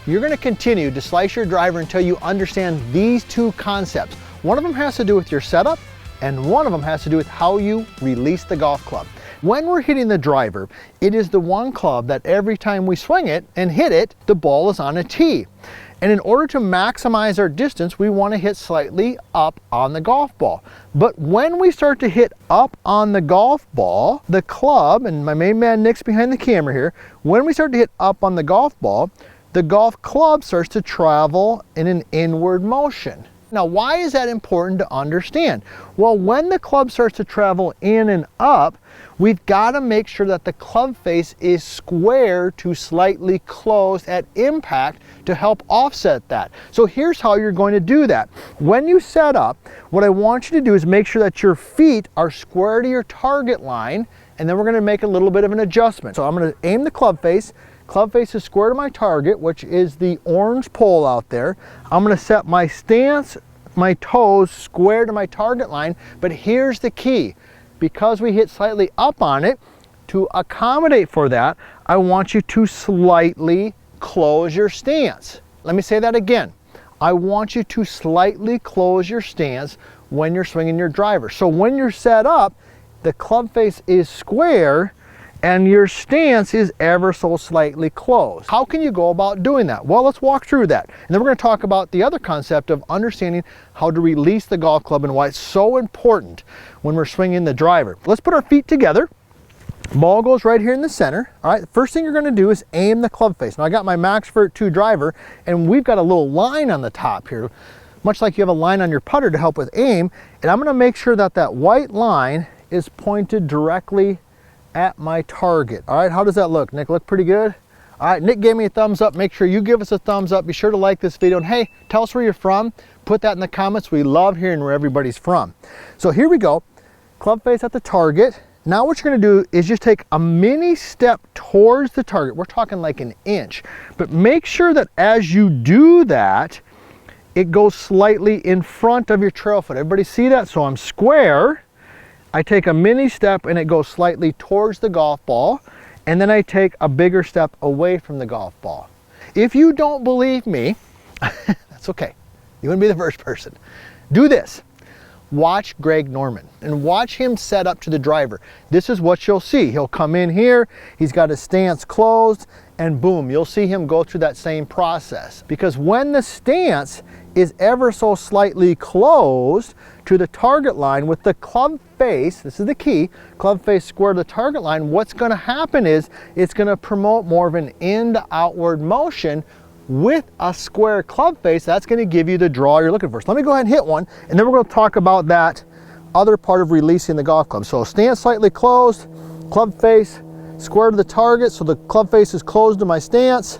you're going to continue to slice your driver until you understand these two concepts. One of them has to do with your setup, and one of them has to do with how you release the golf club. When we're hitting the driver, it is the one club that every time we swing it and hit it, the ball is on a tee. And in order to maximize our distance, we want to hit slightly up on the golf ball. But when we start to hit up on the golf ball, the club, and my main man Nick's behind the camera here, when we start to hit up on the golf ball, the golf club starts to travel in an inward motion. Now, why is that important to understand? Well, when the club starts to travel in and up, we've got to make sure that the club face is square to slightly closed at impact to help offset that. So here's how you're going to do that. When you set up, what I want you to do is make sure that your feet are square to your target line, and then we're going to make a little bit of an adjustment. So I'm going to aim the club face. Club face is square to my target, which is the orange pole out there. I'm going to set my stance, my toes square to my target line, but here's the key. Because we hit slightly up on it, to accommodate for that, I want you to slightly close your stance. Let me say that again. I want you to slightly close your stance when you're swinging your driver. So when you're set up, the club face is square, and your stance is ever so slightly closed. How can you go about doing that? Well, let's walk through that. And then we're going to talk about the other concept of understanding how to release the golf club and why it's so important when we're swinging the driver. Let's put our feet together. Ball goes right here in the center. All right, the first thing you're going to do is aim the club face. Now I got my MaxVert 2 driver, and we've got a little line on the top here, much like you have a line on your putter to help with aim. And I'm going to make sure that that white line is pointed directly at my target. All right, how does that look? Nick, look pretty good? All right, Nick gave me a thumbs up. Make sure you give us a thumbs up. Be sure to like this video. And hey, tell us where you're from. Put that in the comments. We love hearing where everybody's from. So here we go. Club face at the target. Now what you're going to do is just take a mini step towards the target. We're talking like an inch. But make sure that as you do that, it goes slightly in front of your trail foot. Everybody see that? So I'm square. I take a mini step and it goes slightly towards the golf ball, and then I take a bigger step away from the golf ball. If you don't believe me, that's okay. You wouldn't be the first person. Do this. Watch Greg Norman and watch him set up to the driver. This is what you'll see. He'll come in here, he's got his stance closed, and boom, you'll see him go through that same process. Because when the stance is ever so slightly closed to the target line with the club face, this is the key, club face square to the target line, what's going to happen is it's going to promote more of an in to outward motion with a square club face. That's going to give you the draw you're looking for. So let me go ahead and hit one, and then we're going to talk about that other part of releasing the golf club. So stance slightly closed, club face square to the target, so the club face is closed to my stance.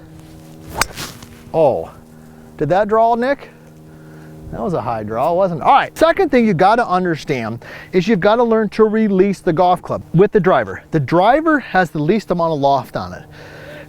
Oh, did that draw, Nick? That was a high draw, wasn't it? All right, second thing you got to understand is you've got to learn to release the golf club with the driver. The driver has the least amount of loft on it.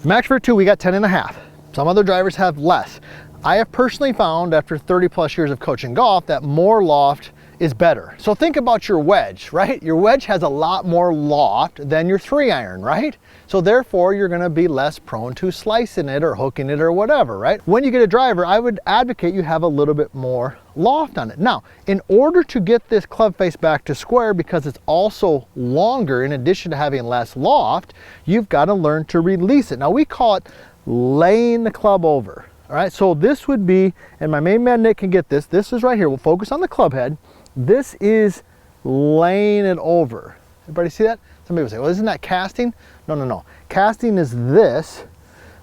MaxVert 2, we got 10.5. Some other drivers have less. I have personally found after 30 plus years of coaching golf that more loft is better. So think about your wedge, right? Your wedge has a lot more loft than your 3-iron, right? So therefore, you're gonna be less prone to slicing it or hooking it or whatever, right? When you get a driver, I would advocate you have a little bit more loft on it. Now, in order to get this club face back to square, because it's also longer, in addition to having less loft, you've gotta learn to release it. Now, we call it laying the club over, all right? So this would be, and my main man Nick can get this, this is right here. We'll focus on the club head. This is laying it over. Everybody see that? Somebody will say, well, isn't that casting? No, no, no. Casting is this.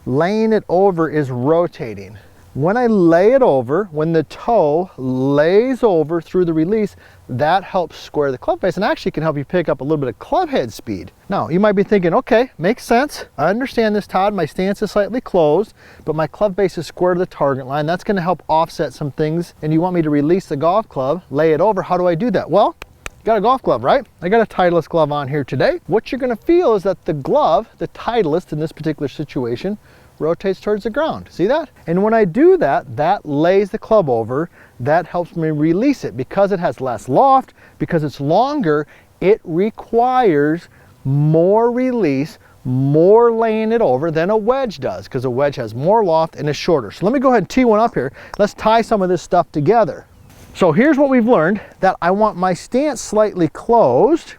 Laying it over is rotating. When I lay it over, when the toe lays over through the release, that helps square the club face and actually can help you pick up a little bit of club head speed. Now, you might be thinking, okay, makes sense. I understand this, Todd. My stance is slightly closed, but my club face is square to the target line. That's gonna help offset some things, and you want me to release the golf club, lay it over. How do I do that? Well, got a golf glove, right? I got a Titleist glove on here today. What you're gonna feel is that the glove, the Titleist in this particular situation, rotates towards the ground. See that? And when I do that, that lays the club over. That helps me release it. Because it has less loft, because it's longer, it requires more release, more laying it over than a wedge does, because a wedge has more loft and is shorter. So let me go ahead and tee one up here. Let's tie some of this stuff together. So here's what we've learned, that I want my stance slightly closed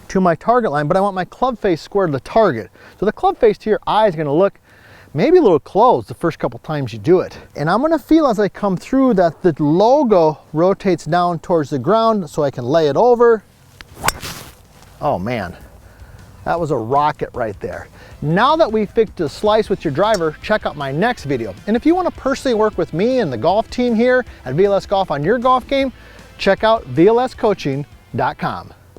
to my target line, but I want my club face square to the target. So the club face to your eye is going to look maybe a little closed the first couple times you do it. And I'm going to feel as I come through that the logo rotates down towards the ground so I can lay it over. Oh man, that was a rocket right there. Now that we fixed the slice with your driver, check out my next video. And if you want to personally work with me and the golf team here at VLS Golf on your golf game, check out VLScoaching.com.